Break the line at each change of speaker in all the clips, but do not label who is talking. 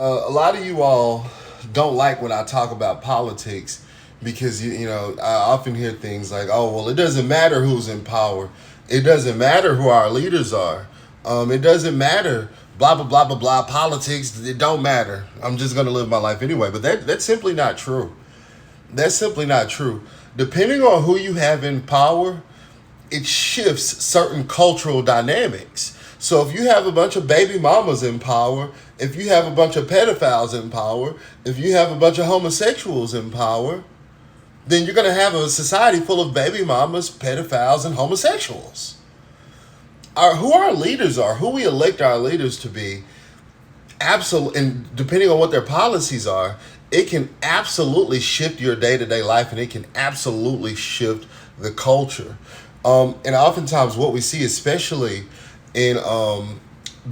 A lot of you all don't like when I talk about politics because I often hear things like, "Oh, well, it doesn't matter who's in power. It doesn't matter who our leaders are. It doesn't matter. Blah blah blah blah blah. Politics. It don't matter. I'm just gonna live my life anyway." But that's simply not true. That's simply not true. Depending on who you have in power, it shifts certain cultural dynamics. So if you have a bunch of baby mamas in power, if you have a bunch of pedophiles in power, if you have a bunch of homosexuals in power, then you're going to have a society full of baby mamas, pedophiles, and homosexuals. Who our leaders are, who we elect our leaders to be, absolutely, and depending on what their policies are, it can absolutely shift your day-to-day life, and it can absolutely shift the culture. And oftentimes what we see, especially in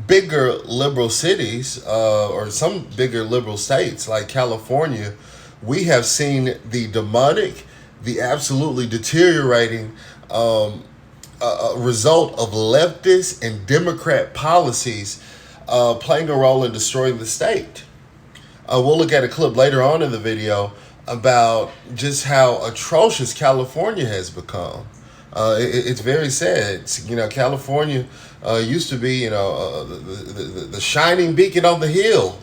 bigger liberal cities or some bigger liberal states like California, we have seen the demonic, the absolutely deteriorating result of leftist and Democrat policies playing a role in destroying the state. We'll look at a clip later on in the video about just how atrocious California has become. It's very sad. California used to be, the shining beacon on the hill.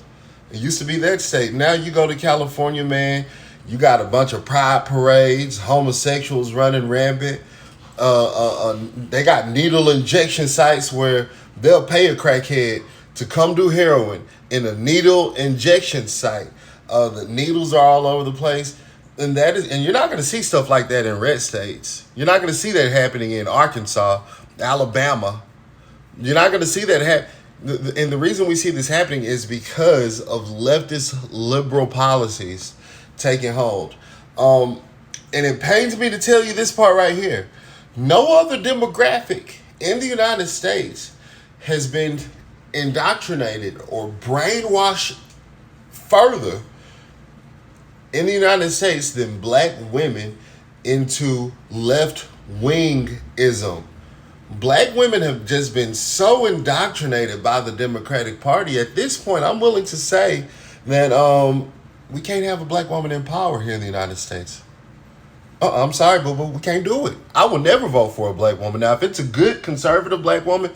It used to be that state. Now you go to California, man, you got a bunch of pride parades, homosexuals running rampant. They got needle injection sites where they'll pay a crackhead to come do heroin in a needle injection site. The needles are all over the place. And you're not going to see stuff like that in red states. You're not going to see that happening in Arkansas, Alabama. You're not going to see that happen. And the reason we see this happening is because of leftist liberal policies taking hold. And it pains me to tell you this part right here. No other demographic in the United States has been indoctrinated or brainwashed further in the United States than black women into left-wingism. Black women have just been so indoctrinated by the Democratic Party. At this point, I'm willing to say that we can't have a black woman in power here in the United States. I'm sorry, but we can't do it. I will never vote for a black woman. Now, if it's a good conservative black woman,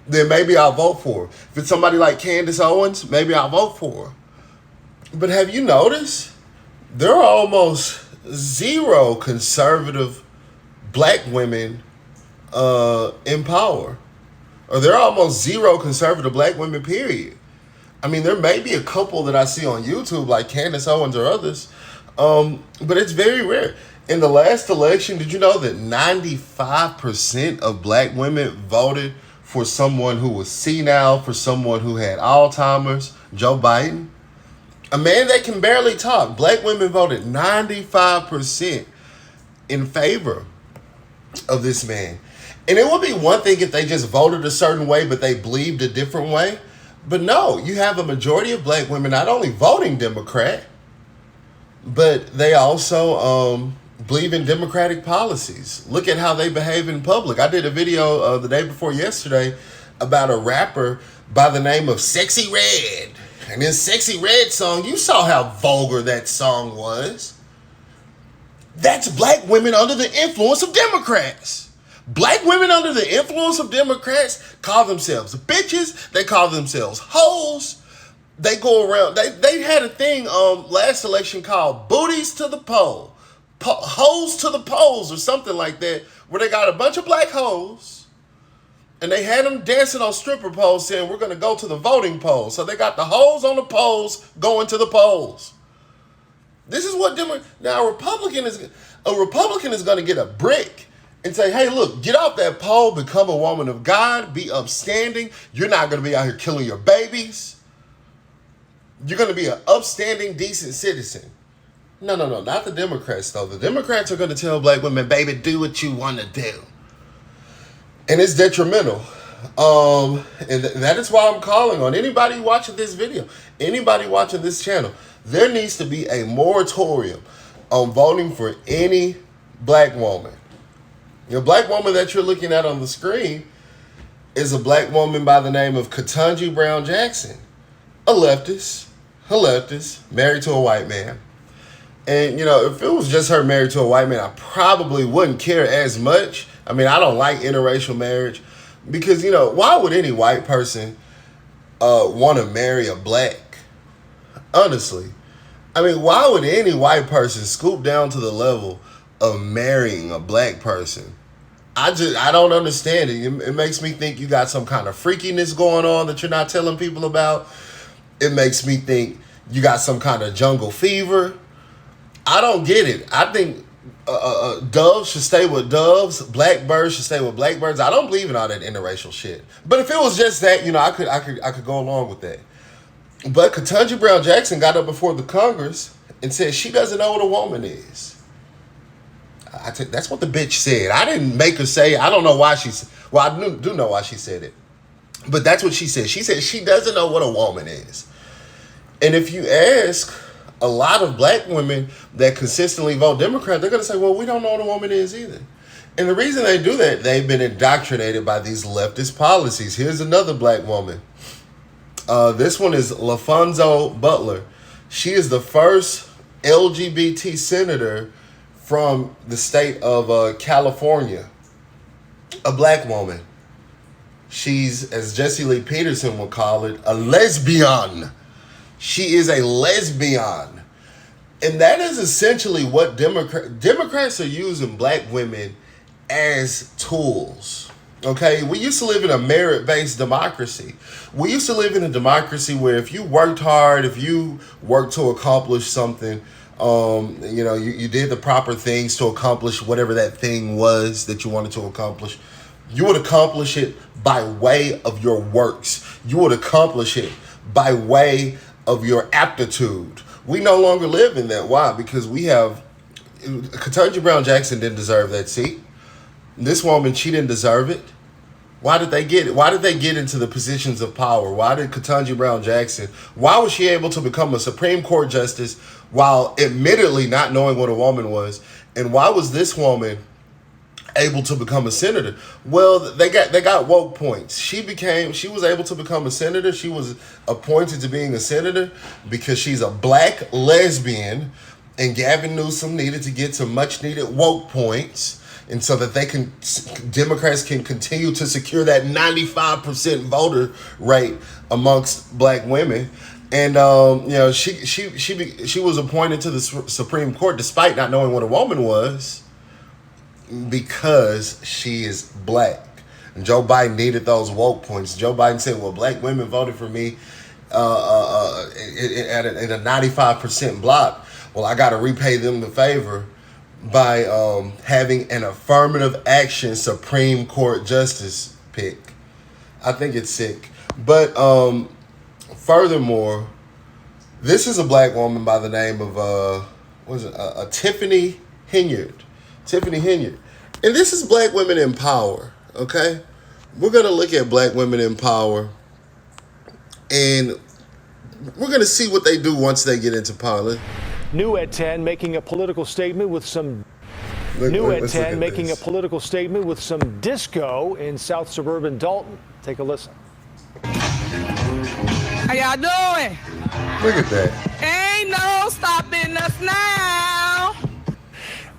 then maybe I'll vote for her. If it's somebody like Candace Owens, maybe I'll vote for her. But have you noticed? There are almost zero conservative black women in power. Or there are almost zero conservative black women, period. I mean, there may be a couple that I see on YouTube, like Candace Owens or others, but it's very rare. In the last election, did you know that 95% of black women voted for someone who was senile, for someone who had Alzheimer's, Joe Biden? A man that can barely talk. Black women voted 95% in favor of this man. And it would be one thing if they just voted a certain way, but they believed a different way. But no, you have a majority of black women not only voting Democrat, but they also believe in democratic policies. Look at how they behave in public. I did a video the day before yesterday about a rapper by the name of Sexy Red. And this Sexy Red song, you saw how vulgar that song was. That's black women under the influence of Democrats. Black women under the influence of Democrats call themselves bitches. They call themselves hoes. They go around. They had a thing last election called booties to the pole. Hoes to the polls or something like that, where they got a bunch of black hoes. And they had them dancing on stripper poles saying, we're going to go to the voting polls. So they got the hoes on the polls going to the polls. This is what now a Republican is going to get a brick and say, hey, look, get off that pole, become a woman of God, be upstanding. You're not going to be out here killing your babies. You're going to be an upstanding, decent citizen. No, not the Democrats, though. The Democrats are going to tell black women, baby, do what you want to do. And it's detrimental. And that is why I'm calling on anybody watching this video, anybody watching this channel. There needs to be a moratorium on voting for any black woman. The black woman that you're looking at on the screen is a black woman by the name of Ketanji Brown Jackson, a leftist. a leftist, married to a white man. And, if it was just her married to a white man, I probably wouldn't care as much. I mean, I don't like interracial marriage because, why would any white person want to marry a black? Honestly. I mean, why would any white person scoop down to the level of marrying a black person? I don't understand it. It makes me think you got some kind of freakiness going on that you're not telling people about. It makes me think you got some kind of jungle fever. I don't get it. I think doves should stay with doves. Blackbirds should stay with blackbirds. I don't believe in all that interracial shit. But if it was just that, I could go along with that. But Ketanji Brown Jackson got up before the Congress and said she doesn't know what a woman is. That's what the bitch said. I didn't make her say it. I don't know why well, I do know why she said it. But that's what she said. She said she doesn't know what a woman is. And if you ask a lot of black women that consistently vote Democrat, they're going to say, well, we don't know what a woman is either. And the reason they do that, they've been indoctrinated by these leftist policies. Here's another black woman. This one is LaFonso Butler. She is the first LGBT senator from the state of California. A black woman. She's, as Jesse Lee Peterson would call it, a lesbian. She is a lesbian. And that is essentially what Democrats are using black women as tools. Okay, we used to live in a merit-based democracy. We used to live in a democracy where if you worked hard, if you worked to accomplish something, you did the proper things to accomplish whatever that thing was that you wanted to accomplish, you would accomplish it by way of your works. You would accomplish it by way of your aptitude. We no longer live in that. Why? Because we have Ketanji Brown Jackson didn't deserve that seat. This woman, she didn't deserve it. Why did they get it? Why did they get into the positions of power? Why did Ketanji Brown Jackson, why was she able to become a Supreme Court justice while admittedly not knowing what a woman was? And why was this woman able to become a senator? Well, they got woke points. She was able to become a senator. She was appointed to being a senator because she's a black lesbian, and Gavin Newsom needed to get some much needed woke points. And so that Democrats can continue to secure that 95% voter rate amongst black women. And, she was appointed to the Supreme Court despite not knowing what a woman was because she is black. And Joe Biden needed those woke points. Joe Biden said, well, black women voted for me in a 95% block. Well, I got to repay them the favor by having an affirmative action Supreme Court justice pick. I think it's sick. But furthermore, this is a black woman by the name of Tiffany Henyard. Tiffany Henyard. And this is Black Women in Power, okay? We're going to look at Black Women in Power, and we're going to see what they do once they get into power.
New at 10 making a political statement with some political statement with some disco in South suburban Dalton. Take a listen.
How y'all doing?
Look at that.
Ain't no stopping us now.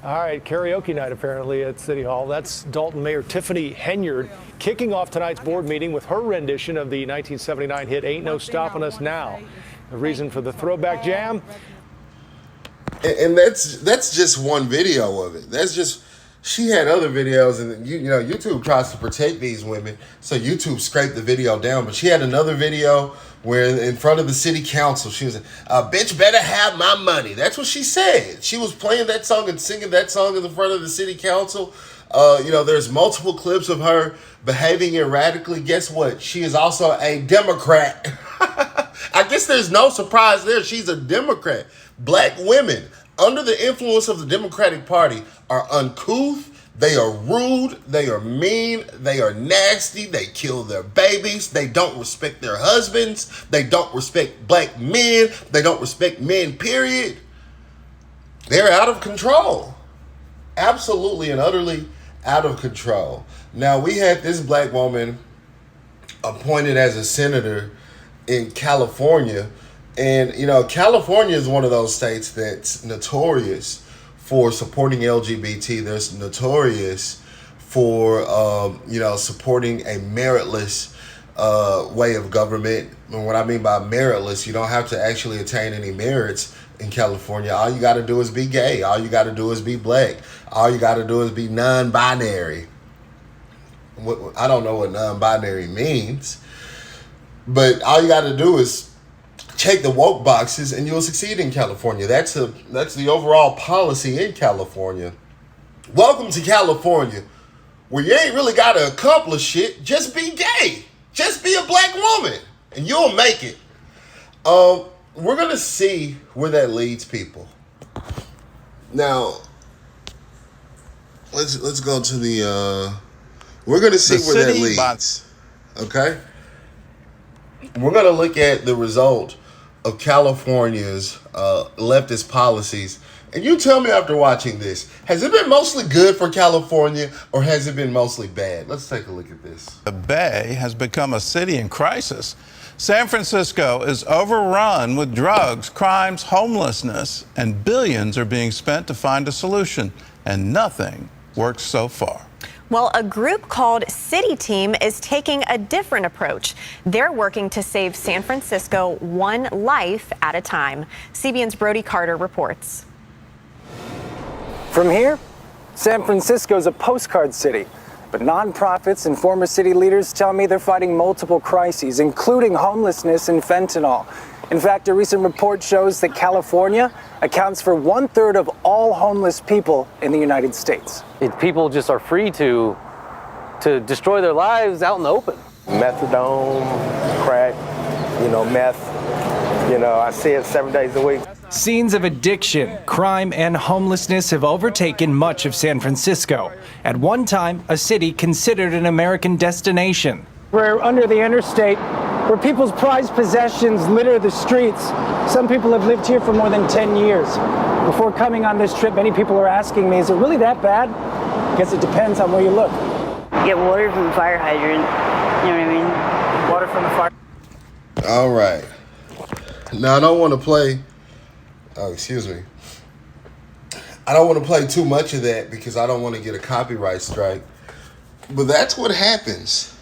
All right, karaoke night apparently at City Hall. That's Dalton Mayor Tiffany Henyard kicking off tonight's board meeting with her rendition of the 1979 hit Ain't No Stopping Us Now. The reason for the throwback jam?
And that's just one video of it. She had other videos, and YouTube tries to protect these women, so YouTube scraped the video down. But she had another video where in front of the city council, she was, bitch better have my money. That's what she said. She was playing that song and singing that song in the front of the city council. There's multiple clips of her behaving erratically. Guess what? She is also a Democrat. I guess there's no surprise there. She's a Democrat. Black women under the influence of the Democratic Party are uncouth. They are rude. They are mean. They are nasty. They kill their babies. They don't respect their husbands. They don't respect black men. They don't respect men, period. They're out of control. Absolutely and utterly out of control. Now, we had this black woman appointed as a senator in California, And, California is one of those states that's notorious for supporting LGBT. They're notorious for, supporting a meritless way of government. And what I mean by meritless, you don't have to actually attain any merits in California. All you got to do is be gay. All you got to do is be black. All you got to do is be non-binary. I don't know what non-binary means, but all you got to do is check the woke boxes and you'll succeed in California. That's the overall policy in California. Welcome to California, where you ain't really got to accomplish shit. Just be gay. Just be a black woman and you'll make it. We're going to see where that leads people. Now, let's go to the we're going to see where that leads. Okay? We're going to look at the result of California's leftist policies. And you tell me after watching this, has it been mostly good for California or has it been mostly bad? Let's take a look at this.
The Bay has become a city in crisis. San Francisco is overrun with drugs, crimes, homelessness, and billions are being spent to find a solution. And nothing works so far.
Well, a group called City Team is taking a different approach. They're working to save San Francisco one life at a time. CBN's Brody Carter reports.
From here, San Francisco's a postcard city, but nonprofits and former city leaders tell me they're fighting multiple crises, including homelessness and fentanyl. In fact, a recent report shows that California accounts for 1/3 of all homeless people in the United States.
People just are free to destroy their lives out in the open.
Methadone, crack, meth. I see it 7 days a week.
Scenes of addiction, crime, and homelessness have overtaken much of San Francisco. At one time, a city considered an American destination. We're under the interstate, where people's prized possessions litter the streets. Some people have lived here for more than 10 years. Before coming on this trip, many people are asking me, is it really that bad? I guess it depends on where you look.
Get water from the fire hydrant. You know what I mean?
Water from the fire.
All right. Now, I don't want to play... Oh, excuse me. I don't want to play too much of that because I don't want to get a copyright strike. But that's what happens.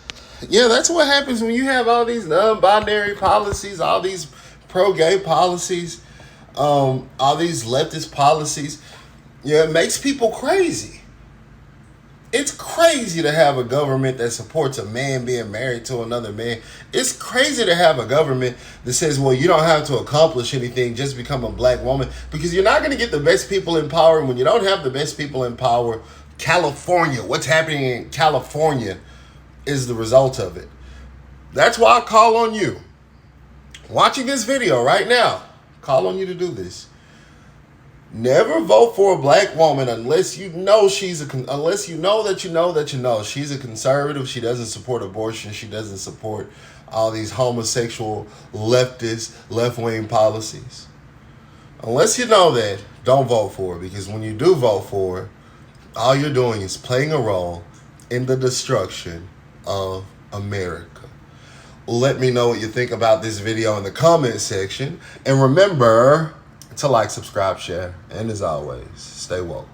Yeah, that's what happens when you have all these non-binary policies, all these pro-gay policies, all these leftist policies. Yeah, it makes people crazy. It's crazy to have a government that supports a man being married to another man. It's crazy to have a government that says, well, you don't have to accomplish anything, just become a black woman, because you're not going to get the best people in power. And when you don't have the best people in power, California, what's happening in California is the result of it. That's why I call on you, watching this video right now, call on you to do this. Never vote for a black woman unless you know she's unless you know that she's a conservative. She doesn't support abortion. She doesn't support all these homosexual leftist left-wing policies. Unless you know that, don't vote for her, because when you do vote for her, all you're doing is playing a role in the destruction of America. Let me know what you think about this video in the comment section. And remember to like, subscribe, share, and as always, stay woke.